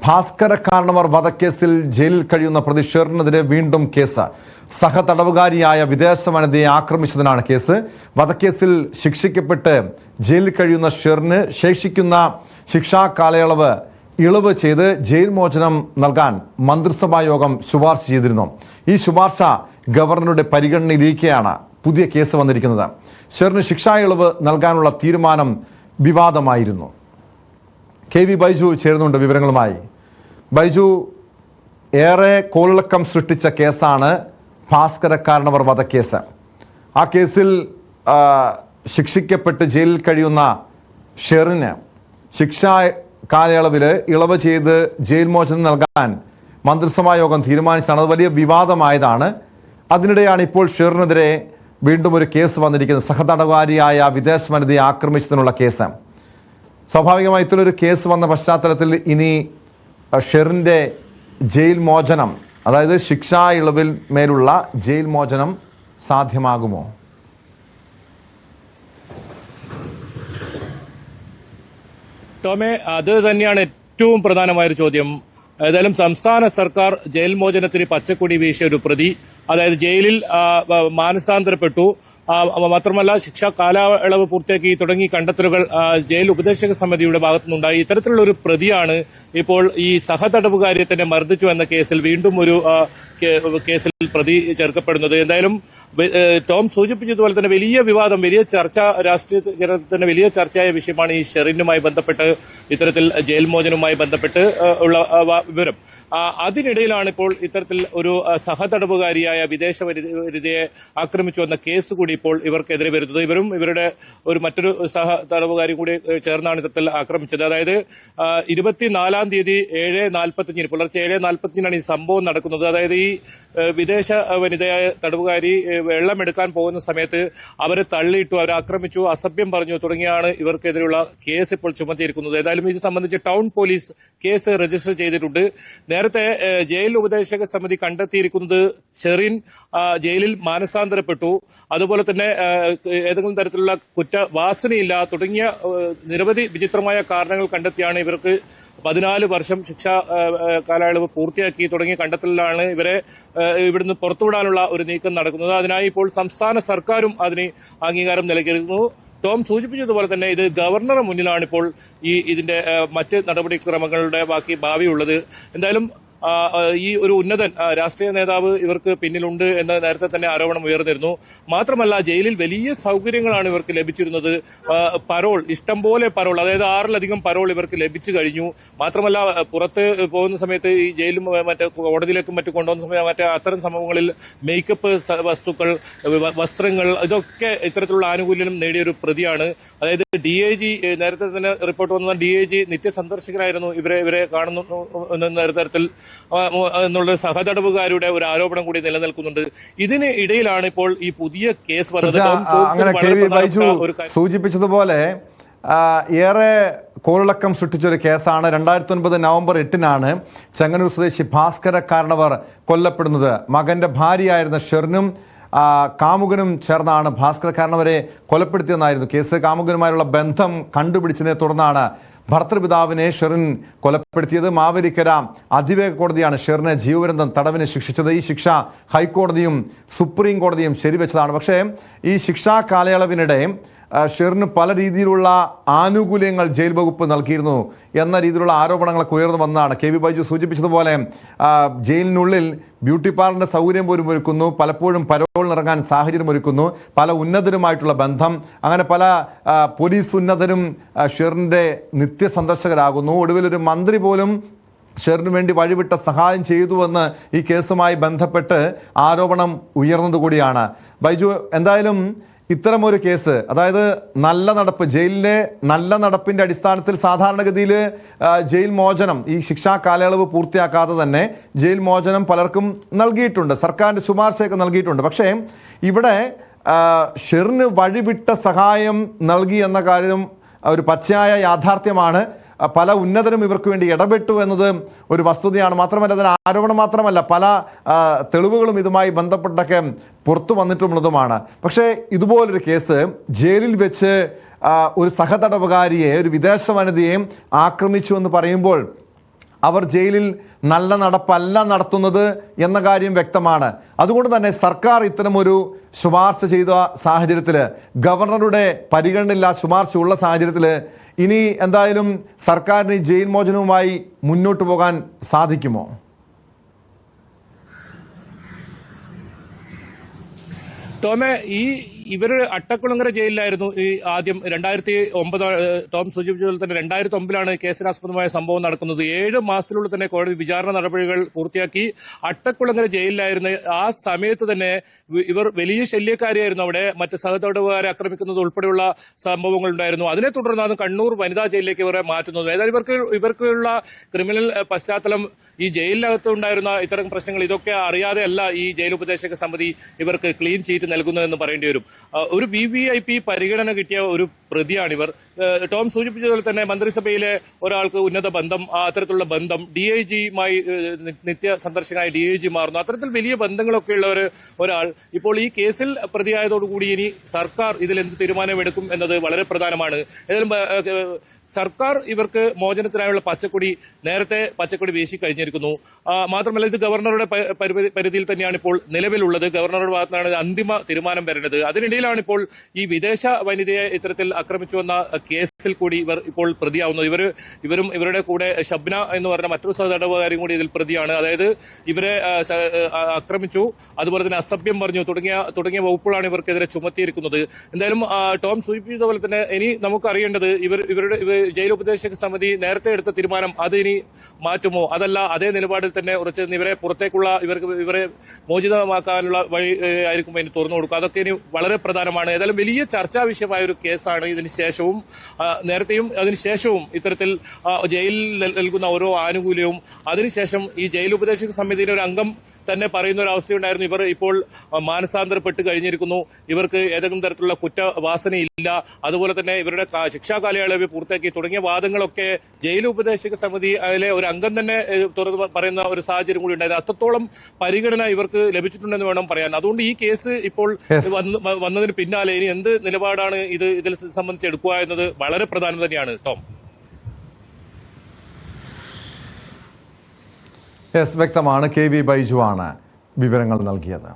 ഭാസ്കര കാരണവർ വധക്കേസിൽ ജയിലിൽ കഴിയുന്ന പ്രതി ഷെറിനെതിരെ വീണ്ടും കേസ്. സഹതടവുകാരിയായ വിദേശ വനിതയെ ആക്രമിച്ചതിനാണ് കേസ്. വധക്കേസിൽ ശിക്ഷിക്കപ്പെട്ട് ജയിലിൽ കഴിയുന്ന ഷെറിന് ശേഷിക്കുന്ന ശിക്ഷാ കാലയളവ് ഇളവ് ചെയ്ത് ജയിൽ മോചനം നൽകാൻ മന്ത്രിസഭാ യോഗം ശുപാർശ ചെയ്തിരുന്നു. ഈ ശുപാർശ ഗവർണറുടെ പരിഗണനയിലിരിക്കെയാണ് പുതിയ കേസ് വന്നിരിക്കുന്നത്. ഷെറിന് ശിക്ഷാ ഇളവ് നൽകാനുള്ള തീരുമാനം വിവാദമായിരുന്നു. KV ബൈജു ചേരുന്നുണ്ട് വിവരങ്ങളുമായി. ബൈജു, ഏറെ കോളിളക്കം സൃഷ്ടിച്ച കേസാണ് ഭാസ്കര കാരണവർ വധക്കേസ്. ആ കേസിൽ ശിക്ഷിക്കപ്പെട്ട് ജയിലിൽ കഴിയുന്ന ഷെറിന് ശിക്ഷാ കാലയളവിൽ ഇളവ് ചെയ്ത് ജയിൽ മോചനം നൽകാൻ മന്ത്രിസഭാ യോഗം തീരുമാനിച്ചാണ്. അത് വലിയ വിവാദമായതാണ്. അതിനിടെയാണ് ഇപ്പോൾ ഷെറിനെതിരെ വീണ്ടും ഒരു കേസ് വന്നിരിക്കുന്നത്. സഹതടവുകാരിയായ വിദേശ വനിതയെ ആക്രമിച്ചതിനുള്ള കേസ്. സ്വാഭാവികമായി ഇത്തരൊരു കേസ് വന്ന പശ്ചാത്തലത്തിൽ ഇനി ഷെറിൻ്റെ ജയിൽ മോചനം, അതായത് ശിക്ഷാ ഇളവിൽ മേലുള്ള ജയിൽ മോചനം സാധ്യമാകുമോ? ടോമെ, അത് തന്നെയാണ് ഏറ്റവും പ്രധാനമായൊരു ചോദ്യം. ഏതായാലും സംസ്ഥാന സർക്കാർ ജയിൽ മോചനത്തിന് പച്ചക്കൊടി വീശിയ ഒരു പ്രതി, അതായത് ജയിലിൽ മാനസാന്തരപ്പെട്ടു, മാത്രമല്ല ശിക്ഷാ കാലയളവ് പൂർത്തിയാക്കി തുടങ്ങി കണ്ടെത്തലുകൾ ജയിൽ ഉപദേശക സമിതിയുടെ ഭാഗത്തുനിന്നുണ്ടായി. ഇത്തരത്തിലുള്ള ഒരു പ്രതിയാണ് ഇപ്പോൾ ഈ സഹതടവുകാരിയെ തന്നെ മർദ്ദിച്ചു എന്ന കേസിൽ വീണ്ടും ഒരു കേസിൽ പ്രതി ചേർക്കപ്പെടുന്നത്. എന്തായാലും ടോം സൂചിപ്പിച്ചതുപോലെ തന്നെ വലിയ വിവാദം, വലിയ ചർച്ച, രാഷ്ട്രീയത്തിന് വലിയ ചർച്ചയായ വിഷയമാണ് ഈ ഷെറിനുമായി ബന്ധപ്പെട്ട്, ഇത്തരത്തിൽ ജയിൽ മോചനവുമായി ബന്ധപ്പെട്ട് ഉള്ള വിവരം. അതിനിടയിലാണ് ഇപ്പോൾ ഇത്തരത്തിൽ ഒരു സഹതടവുകാരിയായ വിദേശ വനിതയെ ആക്രമിച്ചു എന്ന കേസ് കൂടി ഇപ്പോൾ ഇവർക്കെതിരെ വരുന്നത്. ഇവരും ഇവരുടെ മറ്റൊരു സഹതടവുകാരി കൂടി ചേർന്നാണ് ഇത്തരത്തിൽ ആക്രമിച്ചത്. അതായത് 24-ാം തീയതി 7:45 പുലർച്ചെ 7:45 ഈ സംഭവം നടക്കുന്നത്. അതായത് ഈ വിദേശ വനിതയായ തടവുകാരി വെള്ളമെടുക്കാൻ പോകുന്ന സമയത്ത് അവരെ തള്ളിയിട്ടു, അവരെ ആക്രമിച്ചു, അസഭ്യം പറഞ്ഞു തുടങ്ങിയാണ് ഇവർക്കെതിരെയുള്ള കേസ് ഇപ്പോൾ ചുമത്തിയിരിക്കുന്നത്. ഏതായാലും ഇത് സംബന്ധിച്ച് ടൗൺ പോലീസ് കേസ് രജിസ്റ്റർ ചെയ്തിട്ടുണ്ട്. നേരത്തെ ജയിൽ ഉപദേശക സമിതി കണ്ടെത്തിയിരിക്കുന്നത് ഷെറിൻ ജയിലിൽ മാനസാന്തരപ്പെട്ടു, അതുപോലെ തന്നെ ഏതെങ്കിലും തരത്തിലുള്ള കുറ്റവാസനയില്ല തുടങ്ങിയ നിരവധി വിചിത്രമായ കാരണങ്ങൾ കണ്ടെത്തിയാണ് ഇവർക്ക് 14 വർഷം ശിക്ഷാ കാലയളവ് പൂർത്തിയാക്കി തുടങ്ങിയ കണ്ടെത്തലിലാണ് ഇവരെ ഇവിടുന്ന് പുറത്തുവിടാനുള്ള ഒരു നീക്കം നടക്കുന്നത്. അതിനായി ഇപ്പോൾ സംസ്ഥാന സർക്കാരും അതിന് അംഗീകാരം നൽകിയിരുന്നു. ടോം സൂചിപ്പിച്ചതുപോലെ തന്നെ ഇത് ഗവർണറുടെ മുന്നിലാണ് ഇപ്പോൾ ഇതിന്റെ മറ്റ് നടപടിക്രമങ്ങളുടെ ബാക്കി ഭാവിയുള്ളത്. എന്തായാലും ഈ ഒരു ഉന്നതൻ രാഷ്ട്രീയ നേതാവ് ഇവർക്ക് പിന്നിലുണ്ട് എന്ന് നേരത്തെ തന്നെ ആരോപണം ഉയർന്നിരുന്നു. മാത്രമല്ല ജയിലിൽ വലിയ സൗകര്യങ്ങളാണ് ഇവർക്ക് ലഭിച്ചിരുന്നത്. പരോൾ, ഇഷ്ടംപോലെ പരോൾ, അതായത് 6-ലധികം പരോൾ ഇവർക്ക് ലഭിച്ചു കഴിഞ്ഞു. മാത്രമല്ല പുറത്ത് പോകുന്ന സമയത്ത് ഈ ജയിലും മറ്റേ കോടതിയിലേക്കും മറ്റു കൊണ്ടുപോകുന്ന സമയത്ത് മറ്റേ അത്തരം സംഭവങ്ങളിൽ മേക്കപ്പ് വസ്തുക്കൾ, വസ്ത്രങ്ങൾ, ഇതൊക്കെ ഇത്തരത്തിലുള്ള ആനുകൂല്യം നേടിയൊരു പ്രതിയാണ്. അതായത് DIG നേരത്തെ തന്നെ റിപ്പോർട്ട് വന്ന DIG നിത്യസന്ദർശകരായിരുന്നു ഇവരെ കാണുന്ന തരത്തിൽ എന്നുള്ള സഹതടവുകാരുടെ ഒരു ആരോപണം കൂടി നിലനിൽക്കുന്നുണ്ട്. ഇതിന് ഇടയിലാണ് ഇപ്പോൾ ഈ പുതിയ കേസ് വന്നത്. സൂചിപ്പിച്ചതുപോലെ ഏറെ കോളിളക്കം സൃഷ്ടിച്ചൊരു കേസാണ്. 2009 നവംബർ 8-നാണ് ചെങ്ങന്നൂർ സ്വദേശി ഭാസ്കര കാരണവർ കൊല്ലപ്പെടുന്നത്. മകന്റെ ഭാര്യയായിരുന്ന ഷെറിനും കാമുകനും ചേർന്നാണ് ഭാസ്കര കാരണവരെ കൊലപ്പെടുത്തിയെന്നായിരുന്നു കേസ്. കാമുകനുമായുള്ള ബന്ധം കണ്ടുപിടിച്ചതിനെ തുടർന്നാണ് ഭർത്തൃപിതാവിനെ ഷെറിൻ കൊലപ്പെടുത്തിയത്. മാവേലിക്കര അതിവേഗ കോടതിയാണ് ഷെറിനെ ജീവപര്യന്തം തടവിന് ശിക്ഷിച്ചത്. ഈ ശിക്ഷ ഹൈക്കോടതിയും സുപ്രീം കോടതിയും ശരിവെച്ചതാണ്. പക്ഷേ ഈ ശിക്ഷാ കാലയളവിനിടെ ഷെറിന് പല രീതിയിലുള്ള ആനുകൂല്യങ്ങൾ ജയിൽ വകുപ്പ് നൽകിയിരുന്നു എന്ന രീതിയിലുള്ള ആരോപണങ്ങളൊക്കെ ഉയർന്നു വന്നതാണ്. KV ബൈജു സൂചിപ്പിച്ചതുപോലെ ജയിലിനുള്ളിൽ ബ്യൂട്ടി പാർലറിന്റെ സൗകര്യം പോലും ഒരുക്കുന്നു, പലപ്പോഴും പരോളിനിറങ്ങാൻ സാഹചര്യം ഒരുക്കുന്നു, പല ഉന്നതരുമായിട്ടുള്ള ബന്ധം, അങ്ങനെ പല പോലീസ് ഉന്നതരും ഷെറിന്റെ നിത്യസന്ദർശകരാകുന്നു. ഒടുവിലൊരു മന്ത്രി പോലും ഷെറിന് വേണ്ടി വഴിവിട്ട സഹായം ചെയ്തുവെന്ന് ഈ കേസുമായി ബന്ധപ്പെട്ട് ആരോപണം ഉയർന്നതുകൂടിയാണ്. ബൈജു, എന്തായാലും ഇത്തരമൊരു കേസ്, അതായത് നല്ല നടപ്പ്, ജയിലിലെ നല്ല നടപ്പിന്റെ അടിസ്ഥാനത്തിൽ സാധാരണഗതിയിൽ ജയിൽ മോചനം, ഈ ശിക്ഷാ കാലയളവ് പൂർത്തിയാക്കാതെ തന്നെ ജയിൽ മോചനം പലർക്കും നൽകിയിട്ടുണ്ട്, സർക്കാരിന്റെ ശുപാർശയൊക്കെ നൽകിയിട്ടുണ്ട്. പക്ഷേ ഇവിടെ ഷെറിന് വഴിവിട്ട സഹായം നൽകി എന്ന കാര്യം ഒരു പച്ചയായ യാഥാർത്ഥ്യമാണ്. പല ഉന്നതരും ഇവർക്ക് വേണ്ടി ഇടപെട്ടു എന്നത് ഒരു വസ്തുതയാണ്. മാത്രമല്ല അതിന് ആരോപണം മാത്രമല്ല, പല തെളിവുകളും ഇതുമായി ബന്ധപ്പെട്ടൊക്കെ പുറത്തു വന്നിട്ടുള്ളതുമാണ്. പക്ഷേ ഇതുപോലൊരു കേസ് ജയിലിൽ വെച്ച് ഒരു സഹതടവുകാരിയെ, ഒരു വിദേശ വനിതയെ ആക്രമിച്ചു എന്ന് പറയുമ്പോൾ അവർ ജയിലിൽ നല്ല നടപ്പല്ല നടത്തുന്നത് എന്ന കാര്യം വ്യക്തമാണ്. അതുകൊണ്ട് തന്നെ സർക്കാർ ഇത്തരമൊരു ശുപാർശ ചെയ്ത സാഹചര്യത്തിൽ, ഗവർണറുടെ പരിഗണനയില്ല ശുപാർശയുള്ള സാഹചര്യത്തിൽ ഇനി എന്തായാലും സർക്കാരിന് ജയിൽ മോചനവുമായി മുന്നോട്ട് പോകാൻ സാധിക്കുമോ? ടോമെ, ഇവർ അട്ടക്കുളങ്ങര ജയിലിലായിരുന്നു ഈ ആദ്യം 2009 ടോം സൂചിപ്പിച്ചതുപോലെ തന്നെ 2009 കേസിനാസ്പദമായ സംഭവം നടക്കുന്നത്. 7 മാസത്തിനുള്ളിൽ തന്നെ കോടതി വിചാരണ നടപടികൾ പൂർത്തിയാക്കി അട്ടക്കുളങ്ങര ജയിലിലായിരുന്നു. ആ സമയത്ത് തന്നെ ഇവർ വലിയ ശല്യക്കാരിയായിരുന്നു. അവിടെ മറ്റ് സഹതടവുകാരെ ആക്രമിക്കുന്നത് ഉൾപ്പെടെയുള്ള സംഭവങ്ങൾ ഉണ്ടായിരുന്നു. അതിനെ തുടർന്നാണ് കണ്ണൂർ വനിതാ ജയിലിലേക്ക് ഇവരെ മാറ്റുന്നത്. ഏതായാലും ഇവർക്കുള്ള ക്രിമിനൽ പശ്ചാത്തലം, ഈ ജയിലിനകത്ത് ഉണ്ടായിരുന്ന ഇത്തരം പ്രശ്നങ്ങൾ, ഇതൊക്കെ അറിയാതെയല്ല ഈ ജയിൽ ഉപദേശക സമിതി ഇവർക്ക് ക്ലീൻ ചീറ്റ് നൽകുന്നതെന്ന് പറയേണ്ടി വരും. ഒരു VVIP പരിഗണന കിട്ടിയ ഒരു പ്രതിയാണിവർ. ടോം സൂചിപ്പിച്ചതുപോലെ തന്നെ മന്ത്രിസഭയിലെ ഒരാൾക്ക് ഉന്നത ബന്ധം, അത്തരത്തിലുള്ള ബന്ധം DIGയുമായി നിത്യ സന്ദർശകനായ DIG മാറുന്നു. അത്തരത്തിൽ വലിയ ബന്ധങ്ങളൊക്കെ ഉള്ള ഒരാൾ ഇപ്പോൾ ഈ കേസിൽ പ്രതിയായതോടുകൂടി ഇനി സർക്കാർ ഇതിൽ എന്ത് തീരുമാനമെടുക്കും എന്നത് വളരെ പ്രധാനമാണ്. ഏതായാലും സർക്കാർ ഇവർക്ക് മോചനത്തിനായുള്ള നേരത്തെ പച്ചക്കൊടി വീശി കഴിഞ്ഞിരിക്കുന്നു. മാത്രമല്ല ഇത് ഗവർണറുടെ പരിധിയിൽ തന്നെയാണ് ഇപ്പോൾ നിലവിലുള്ളത്. ഗവർണറുടെ ഭാഗത്താണ് അന്തിമ തീരുമാനം വരുന്നത്. അതിനിടയിലാണ് ഇപ്പോൾ ഈ വിദേശ വനിതയെ ഇത്തരത്തിൽ ആക്രമിച്ചുവെന്ന കേസിൽ കൂടി ഇവർ ഇപ്പോൾ പ്രതിയാവുന്നത്. ഇവരും ഇവരുടെ കൂടെ ഷബ്ന എന്ന് പറഞ്ഞ മറ്റൊരു സഹതടവുകാരും കൂടി ഇതിൽ പ്രതിയാണ്. അതായത് ഇവരെ ആക്രമിച്ചു, അതുപോലെ തന്നെ അസഭ്യം പറഞ്ഞു തുടങ്ങിയ വകുപ്പുകളാണ് ഇവർക്കെതിരെ ചുമത്തിയിരിക്കുന്നത്. എന്തായാലും ടോം സൂചിപ്പിച്ചതുപോലെ തന്നെ ഇനി നമുക്ക് അറിയേണ്ടത് ഇവരുടെ ജയിൽ ഉപദേശക സമിതി നേരത്തെ എടുത്ത തീരുമാനം അത് ഇനി മാറ്റുമോ, അതല്ല അതേ നിലപാടിൽ തന്നെ ഉറച്ചു ഇവരെ പുറത്തേക്കുള്ള ഇവരെ മോചിതമാക്കാനുള്ള വഴി ആയിരിക്കും ഇനി തുറന്നു കൊടുക്കുക. അതൊക്കെ ഇനി വളരെ പ്രധാനമാണ്. ഏതായാലും വലിയ ചർച്ചാ വിഷയമായ ഒരു കേസാണ്. ഇതിന് ശേഷവും നേരത്തെയും അതിനുശേഷവും ഇത്തരത്തിൽ ജയിലിൽ നൽകുന്ന ഓരോ ആനുകൂല്യവും, അതിനുശേഷം ഈ ജയിൽ ഉപദേശക സമിതിയിലെ ഒരു അംഗം തന്നെ പറയുന്ന ഒരു അവസ്ഥയുണ്ടായിരുന്നു. ഇവർ ഇപ്പോൾ മാനസാന്തരപ്പെട്ട് കഴിഞ്ഞിരിക്കുന്നു, ഇവർക്ക് ഏതെങ്കിലും തരത്തിലുള്ള കുറ്റവാസനയില്ല, അതുപോലെ തന്നെ ഇവരുടെ ശിക്ഷാ കാലയളവ് പൂർത്തിയാക്കി തുടങ്ങിയ വാദങ്ങളൊക്കെ ജയിൽ ഉപദേശക സമിതി അതിലെ ഒരു അംഗം തന്നെ തുറന്ന് പറയുന്ന ഒരു സാഹചര്യം കൂടി ഉണ്ടായത്. അത്രത്തോളം പരിഗണന ഇവർക്ക് ലഭിച്ചിട്ടുണ്ടെന്ന് വേണം പറയാൻ. അതുകൊണ്ട് ഈ കേസ് ഇപ്പോൾ വന്നതിന് പിന്നാലെ ഇനി എന്ത് നിലപാടാണ് ഇതിൽ സംബന്ധിച്ച് എടുക്കുക എന്നത് വളരെ പ്രധാനം തന്നെയാണ്. ടോം, വ്യക്തമാണ്. KV ബൈജു ആണ് വിവരങ്ങൾ നൽകിയത്.